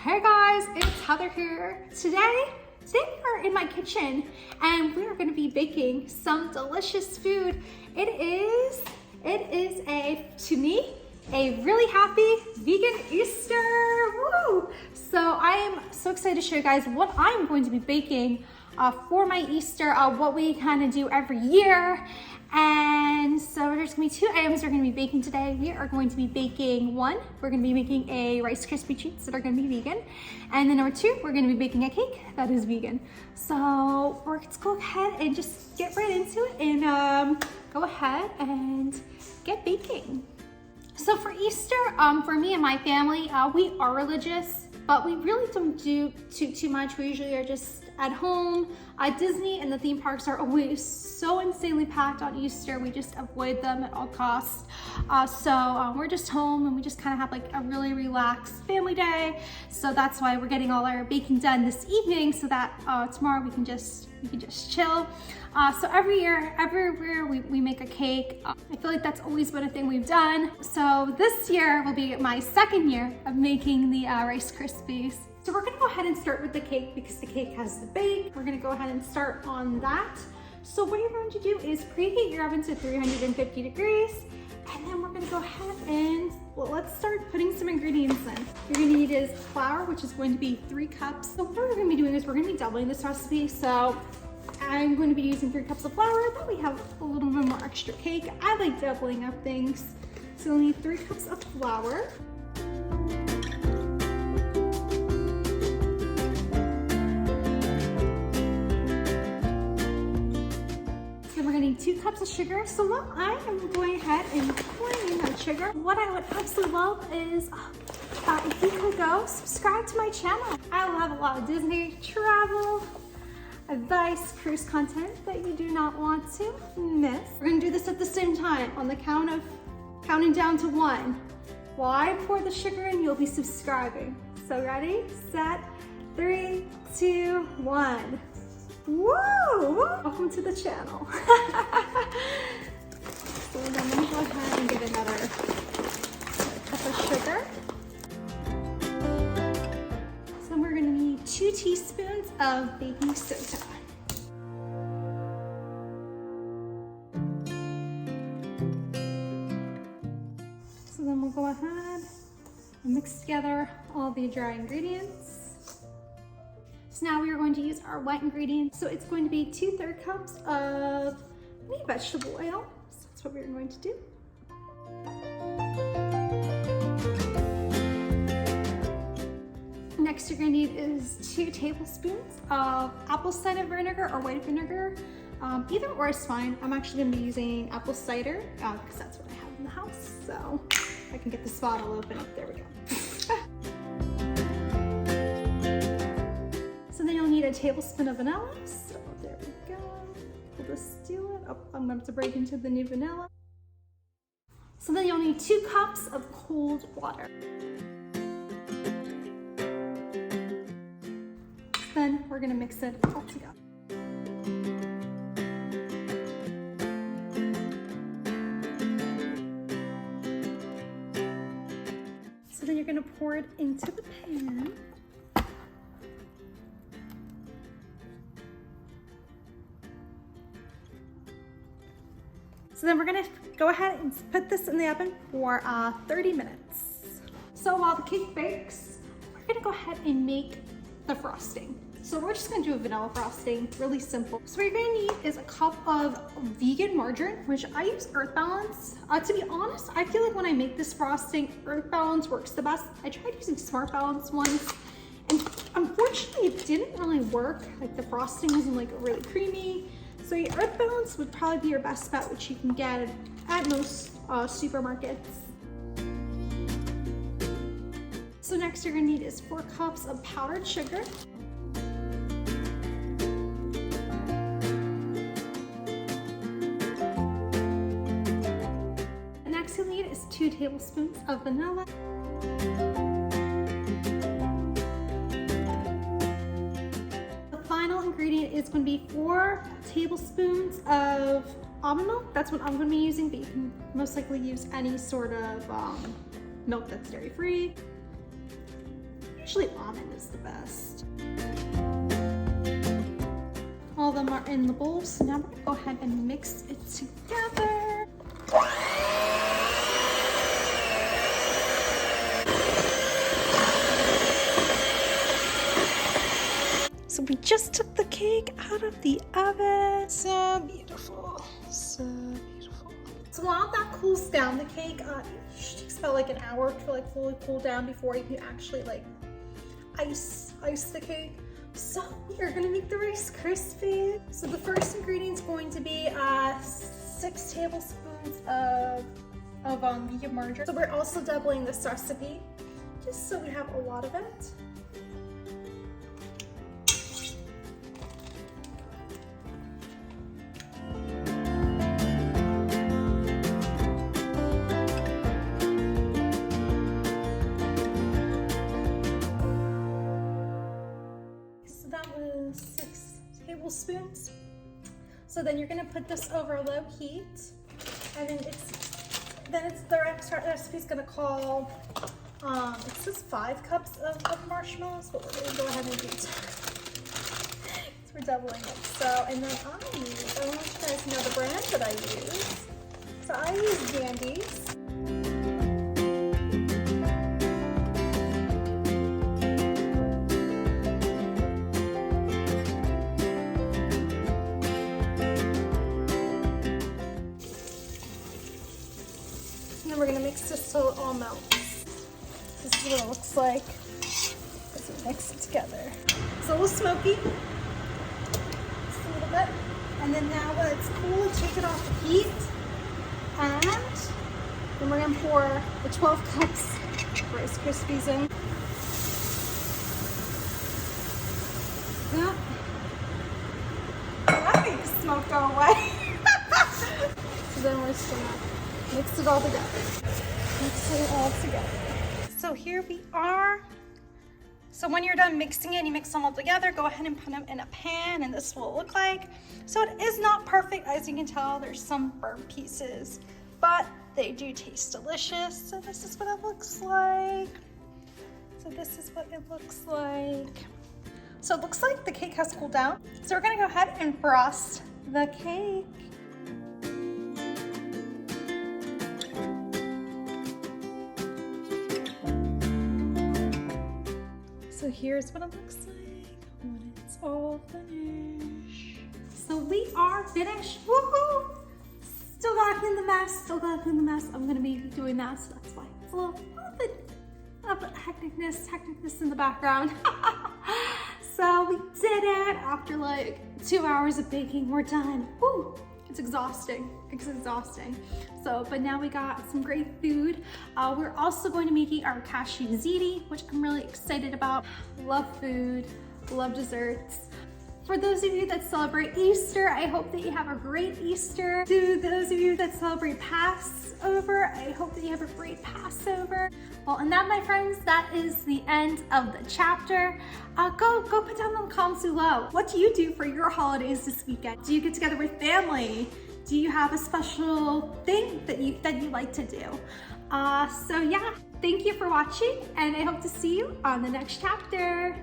Hey guys, it's Heather here. Today we are in my kitchen and we are going to be baking some delicious food. It is to me, a really happy vegan Easter. Woo! So I am so excited to show you guys what I'm going to be baking for my Easter, what we kind of do every year. And so there's gonna be two items we're gonna be baking today. We are going to be baking we're gonna be making a Rice Krispie treats that are gonna be vegan. And then number two, we're gonna be baking a cake that is vegan. So let's go ahead and just get right into it and go ahead and get baking. So for Easter, for me and my family, we are religious, but we really don't do too much. We usually are just at home. Disney and the theme parks are always so insanely packed on Easter. We just avoid them at all costs. So we're just home and we just kind of have like a really relaxed family day. So that's why we're getting all our baking done this evening so that tomorrow we can just chill. So every year, everywhere we make a cake. I feel like that's always been a thing we've done. So this year will be my second year of making the Rice Krispies. So we're gonna go ahead and start with the cake because the cake has the bake. We're gonna go ahead and start on that. So what you're going to do is preheat your oven to 350 degrees. And then we're gonna go ahead and, well, let's start putting some ingredients in. You're gonna need is flour, which is going to be 3 cups. So what we're gonna be doing is we're gonna be doubling this recipe. So I'm going to be using 3 cups of flour. That we have a little bit more extra cake. I like doubling up things. So you'll need 3 cups of flour. We're gonna need 2 cups of sugar. So while I am going ahead and pouring in that sugar, what I would absolutely love is if you could go subscribe to my channel. I will have a lot of Disney travel, advice, cruise content that you do not want to miss. We're gonna do this at the same time on the counting down to 1. While I pour the sugar in, you'll be subscribing. So ready, set, 3, 2, 1. Woo! Welcome to the channel. So then I'm gonna go ahead and get another cup of sugar. So we're gonna need 2 teaspoons of baking soda. So then we'll go ahead and mix together all the dry ingredients. So now we are going to use our wet ingredients. So it's going to be 2/3 cups of vegetable oil. So that's what we're going to do. Next you're going to need is 2 tablespoons of apple cider vinegar or white vinegar. Either or is fine. I'm actually going to be using apple cider because that's what I have in the house. So I can get this bottle open up. There we go. Then you'll need a tablespoon of vanilla. So there we go. We'll just do it. Oh, I'm going to break into the new vanilla. So then you'll need 2 cups of cold water. Then we're going to mix it all together. So then you're going to pour it into the pan. So then we're gonna go ahead and put this in the oven for 30 minutes. So while the cake bakes, we're gonna go ahead and make the frosting. So we're just gonna do a vanilla frosting, really simple. So what you're gonna need is a cup of vegan margarine, which I use Earth Balance. To be honest, I feel like when I make this frosting, Earth Balance works the best. I tried using Smart Balance once, and unfortunately it didn't really work. Like the frosting wasn't like really creamy. So your Earth Balance would probably be your best bet, which you can get at most supermarkets. So next you're gonna need is 4 cups of powdered sugar. The next you'll need is 2 tablespoons of vanilla. Final ingredient is going to be 4 tablespoons of almond milk. That's what I'm going to be using, but you can most likely use any sort of milk that's dairy free. Usually almond is the best. All of them are in the bowl, so now we're gonna go ahead and mix it together. So we just took the cake out of the oven. So beautiful, so beautiful. So while that cools down, the cake usually takes about like an hour to like fully cool down before you can actually like ice the cake. So we are gonna make the Rice Krispie. So the first ingredient is going to be 6 tablespoons of vegan margarine. So we're also doubling this recipe just so we have a lot of it. That was 6 tablespoons. So then you're gonna put this over low heat, and then the recipe is gonna call. It says 5 cups of marshmallows, but we're gonna go ahead and do 10. So we're doubling it. So and then I want to let you guys know the brand that I use. So I use Dandy's. We're gonna mix this till it all melts. This is what it looks like as we mix it together. It's a little smoky, just a little bit. And then now when it's cool, take it off the heat. And then we're gonna pour the 12 cups of Rice Krispies in. Yeah. That made the smoke go away. So then we're just gonna mix it all together. Mix it all together. So here we are. So when you're done mixing it, you mix them all together, go ahead and put them in a pan, and this is what it look like. So it is not perfect, as you can tell. There's some burnt pieces, but they do taste delicious. So this is what it looks like. So this is what it looks like. So it looks like the cake has cooled down. So we're gonna go ahead and frost the cake. So here's what it looks like when it's all finished. So we are finished. Woohoo! Still gotta clean the mess. I'm gonna be doing that, so that's why it's a little bit of hecticness in the background. So we did it after like 2 hours of baking. We're done. Woo! It's exhausting. So, but now we got some great food. We're also going to be making our cashew ziti, which I'm really excited about. Love food, love desserts. For those of you that celebrate Easter, I hope that you have a great Easter. To those of you that celebrate Passover, I hope that you have a great Passover. Well, and that, my friends, that is the end of the chapter. Go put down in the comments below. What do you do for your holidays this weekend? Do you get together with family? Do you have a special thing that you like to do? So yeah, thank you for watching, and I hope to see you on the next chapter.